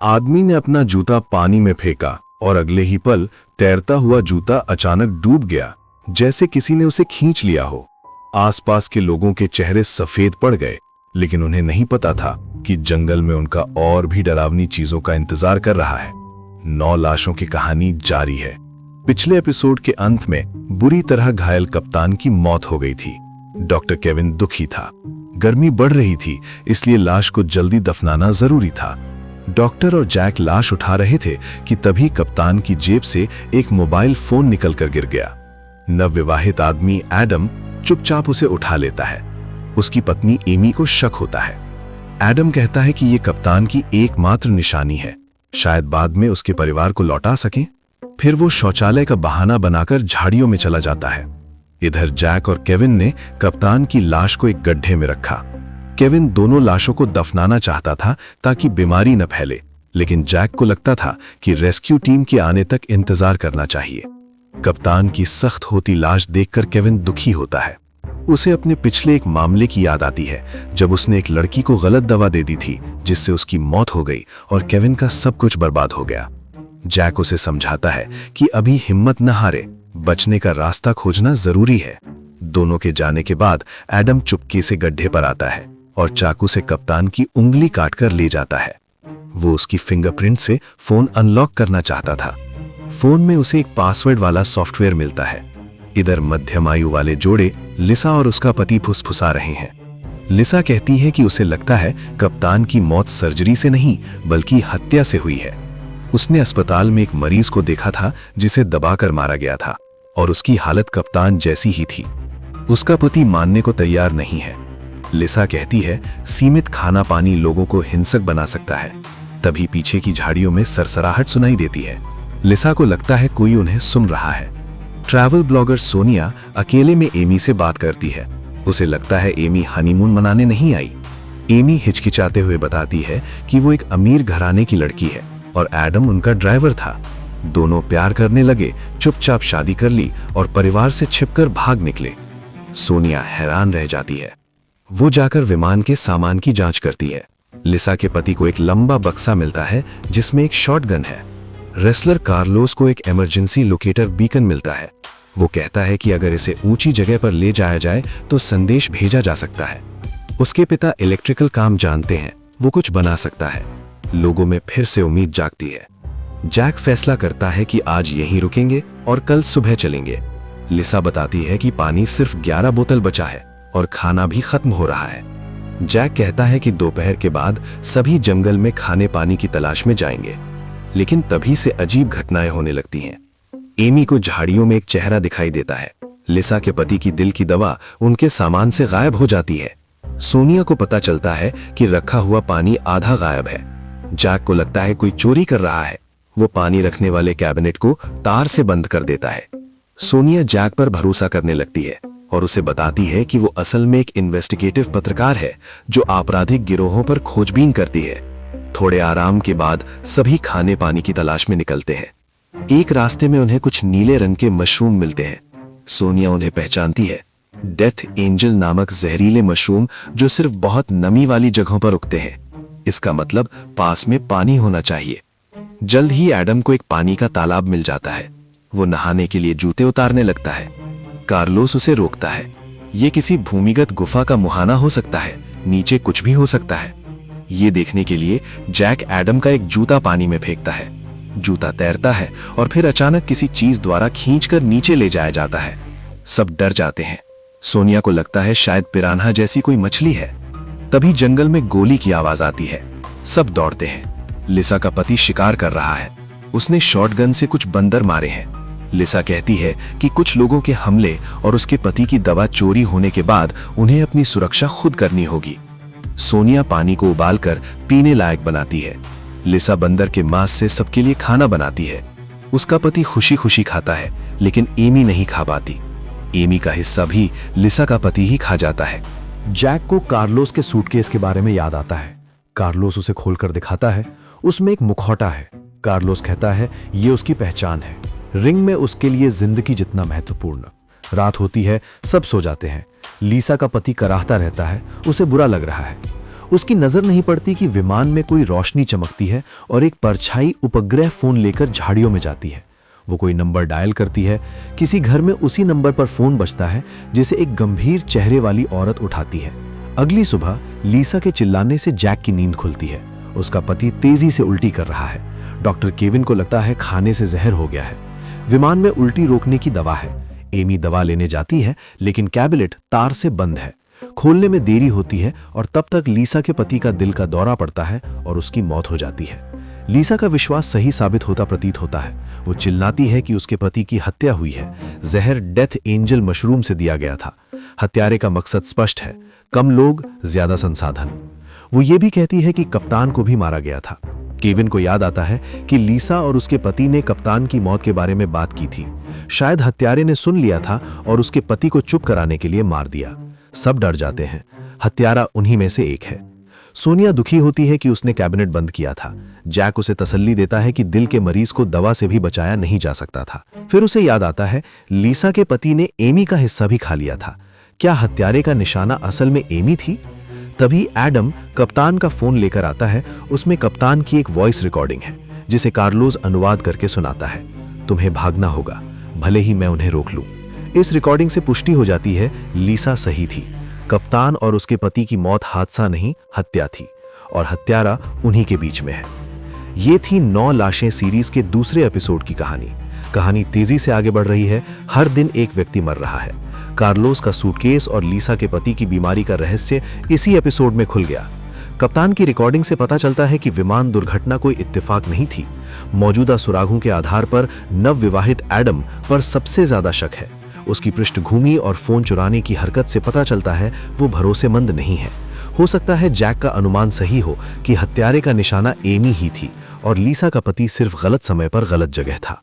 आदमी ने अपना जूता पानी में फेंका और अगले ही पल तैरता हुआ जूता अचानक डूब गया, जैसे किसी ने उसे खींच लिया हो। आसपास के लोगों के चेहरे सफेद पड़ गए, लेकिन उन्हें नहीं पता था कि जंगल में उनका और भी डरावनी चीजों का इंतजार कर रहा है। 9 लाशों की कहानी जारी है। पिछले एपिसोड के अंत में बुरी तरह घायल कप्तान की मौत हो गई थी। डॉक्टर केविन दुखी था। गर्मी बढ़ रही थी, इसलिए लाश को जल्दी दफनाना जरूरी था। डॉक्टर और जैक लाश उठा रहे थे कि तभी कप्तान की जेब से एक मोबाइल फोन निकलकर गिर गया। नवविवाहित आदमी एडम चुपचाप उसे उठा लेता है। उसकी पत्नी एमी को शक होता है। एडम कहता है कि यह कप्तान की एकमात्र निशानी है, शायद बाद में उसके परिवार को लौटा सकें। फिर वो शौचालय का बहाना बनाकर झाड़ियों में चला जाता है। इधर जैक और केविन ने कप्तान की लाश को एक गड्ढे में रखा। केविन दोनों लाशों को दफनाना चाहता था ताकि बीमारी न फैले, लेकिन जैक को लगता था कि रेस्क्यू टीम के आने तक इंतजार करना चाहिए। कप्तान की सख्त होती लाश देखकर केविन दुखी होता है। उसे अपने पिछले एक मामले की याद आती है, जब उसने एक लड़की को गलत दवा दे दी थी, जिससे उसकी मौत हो गई और केविन का सब कुछ बर्बाद हो गया। जैक उसे समझाता है कि अभी हिम्मत न हारे, बचने का रास्ता खोजना जरूरी है। दोनों के जाने के बाद एडम चुपके से गड्ढे पर आता है और चाकू से कप्तान की उंगली काटकर ले जाता है। वो उसकी फिंगरप्रिंट से फोन अनलॉक करना चाहता था। फोन में उसे एक पासवर्ड वाला सॉफ्टवेयर मिलता है। इधर मध्यम आयु वाले जोड़े लिसा और उसका पति फुसफुसा रहे हैं। लिसा कहती है कि उसे लगता है कप्तान की मौत सर्जरी से नहीं बल्कि हत्या से हुई है। उसने अस्पताल में एक मरीज को देखा था जिसे दबाकर मारा गया था और उसकी हालत कप्तान जैसी ही थी। उसका पति मानने को तैयार नहीं है। लिसा कहती है सीमित खाना पानी लोगों को हिंसक बना सकता है। तभी पीछे की झाड़ियों में सरसराहट सुनाई देती है। लिसा को लगता है कोई उन्हें सुन रहा है। ट्रैवल ब्लॉगर सोनिया अकेले में एमी से बात करती है। उसे लगता है एमी हनीमून मनाने नहीं आई। एमी हिचकिचाते हुए बताती है कि वो एक अमीर घराने की लड़की है और एडम उनका ड्राइवर था। दोनों प्यार करने लगे, चुपचाप शादी कर ली और परिवार से छिपकर भाग निकले। सोनिया हैरान रह जाती है। वो जाकर विमान के सामान की जांच करती है। लिसा के पति को एक लंबा बक्सा मिलता है जिसमें एक शॉटगन है। रेसलर कार्लोस को एक इमरजेंसी लोकेटर बीकन मिलता है। वो कहता है कि अगर इसे ऊंची जगह पर ले जाया जाए तो संदेश भेजा जा सकता है। उसके पिता इलेक्ट्रिकल काम जानते हैं, वो कुछ बना सकता है। लोगों में फिर से उम्मीद जागती है। जैक फैसला करता है कि आज यहीं रुकेंगे और कल सुबह चलेंगे। लिसा बताती है कि पानी सिर्फ 11 बोतल बचा है और खाना भी खत्म हो रहा है। जैक कहता है कि दोपहर के बाद सभी जंगल में खाने पानी की तलाश में जाएंगे, लेकिन तभी से अजीब घटनाएं होने लगती हैं। एमी को झाड़ियों में एक चेहरा दिखाई देता है। लिसा के पति की दिल की दवा उनके सामान से गायब हो जाती है। सोनिया को पता चलता है कि रखा हुआ पानी आधा गायब है। जैक को लगता है कोई चोरी कर रहा है। वो पानी रखने वाले कैबिनेट को तार से बंद कर देता है। सोनिया जैक पर भरोसा करने लगती है और उसे बताती है कि वो असल में एक इन्वेस्टिगेटिव पत्रकार है जो आपराधिक गिरोहों पर खोजबीन करती है। थोड़े आराम के बाद सभी खाने पानी की तलाश में निकलते हैं। एक रास्ते में उन्हें कुछ नीले रंग के मशरूम मिलते हैं। सोनिया उन्हें पहचानती है। डेथ एंजल नामक जहरीले मशरूम जो सिर्फ बहुत नमी वाली जगहों पर उगते हैं। इसका मतलब पास में पानी होना चाहिए। जल्द ही एडम को एक पानी का तालाब मिल जाता है। वो नहाने के लिए जूते उतारने लगता है। कार्लोस उसे रोकता है। ये किसी भूमिगत गुफा का मुहाना हो सकता है, नीचे कुछ भी हो सकता है। ये देखने के लिए जैक एडम का एक जूता पानी में फेंकता है। जूता तैरता है और फिर अचानक किसी चीज द्वारा खींचकर नीचे ले जाया जाता है। सब डर जाते हैं। सोनिया को लगता है शायद पिरान्हा जैसी कोई मछली है। तभी जंगल में गोली की आवाज आती है। सब दौड़ते हैं। लिसा का पति शिकार कर रहा है। उसने शॉटगन से कुछ बंदर मारे हैं। लिसा कहती है कि कुछ लोगों के हमले और उसके पति की दवा चोरी होने के बाद उन्हें अपनी सुरक्षा खुद करनी होगी। सोनिया पानी को उबालकर पीने लायक बनाती है। लिसा बंदर के मांस से सबके लिए खाना बनाती है। उसका पति खुशी खुशी खाता है, लेकिन एमी नहीं खा पाती। एमी का हिस्सा भी लिसा का पति ही खा जाता है। जैक को कार्लोस के सूटकेस के बारे में याद आता है। कार्लोस उसे खोलकर दिखाता है। उसमें एक मुखौटा है। कार्लोस कहता है ये उसकी पहचान है, रिंग में उसके लिए जिंदगी जितना महत्वपूर्ण। रात होती है, सब सो जाते हैं। लिसा का पति कराहता रहता है, उसे बुरा लग रहा है। उसकी नजर नहीं पड़ती कि विमान में कोई रोशनी चमकती है और एक परछाई उपग्रह फोन लेकर झाड़ियों में जाती है। वो कोई नंबर डायल करती है। किसी घर में उसी नंबर पर फोन बजता है जिसे एक गंभीर चेहरे वाली औरत उठाती है। अगली सुबह लीसा के चिल्लाने से जैक की नींद खुलती है। उसका पति तेजी से उल्टी कर रहा है। डॉक्टर केविन को लगता है खाने से जहर हो गया है। विमान में उल्टी रोकने की दवा है। एमी दवा लेने जाती है, लेकिन कैबिनेट तार से बंद है। खोलने में देरी होती है और तब तक लीसा के पति का दिल का दौरा पड़ता है और उसकी मौत हो जाती है। लीसा का विश्वास सही साबित होता प्रतीत होता है। वो चिल्लाती है कि उसके पति की हत्या हुई है। जहर डेथ एंजल मशरूम से दिया गया था। हत्यारे का मकसद स्पष्ट है, कम लोग, ज्यादा संसाधन। वो ये भी कहती है कि कप्तान को भी मारा गया था। केविन को याद आता है कि लीसा और उसके पति ने कप्तान की मौत के बारे में बात की थी। शायद हत्यारे ने सुन लिया था और उसके पति को चुप कराने के लिए मार दिया। सब डर जाते हैं। हत्यारा उन्हीं में से एक है। सोनिया दुखी होती है कि उसने कैबिनेट बंद किया था। जैक उसे तसल्ली देता है कि दिल के मरीज को दवा से भी बचाया नहीं जा सकता था। फिर उसे याद आता है लीसा के पति ने एमी का हिस्सा भी खा लिया था। क्या हत्यारे का निशाना असल में एमी थी? तभी एडम कप्तान का फोन लेकर आता है। उसमें कप्तान की एक वॉइस रिकॉर्डिंग है जिसे कार्लोस अनुवाद करके सुनाता है। तुम्हें भागना होगा, भले ही मैं उन्हें रोक लूं। इस रिकॉर्डिंग से पुष्टि हो जाती है लीसा सही थी। कप्तान और उसके पति की मौत हादसा नहीं, हत्या थी, और हत्यारा उन्हीं के बीच में है। ये थी 9 लाशें सीरीज के दूसरे एपिसोड की कहानी। कहानी तेजी से आगे बढ़ रही है। हर दिन एक व्यक्ति मर रहा है। कार्लोस का सूटकेस और लीसा के पति की बीमारी का रहस्य इसी एपिसोड में खुल गया। कप्तान की रिकॉर्डिंग से पता चलता है कि विमान दुर्घटना कोई इत्तेफाक नहीं थी। मौजूदा सुरागों के आधार पर नवविवाहित एडम पर सबसे ज्यादा शक है। उसकी पृष्ठभूमि और फोन चुराने की हरकत से पता चलता है वो भरोसेमंद नहीं है। हो सकता है जैक का अनुमान सही हो कि हत्यारे का निशाना एमी ही थी और लीसा का पति सिर्फ गलत समय पर गलत जगह था।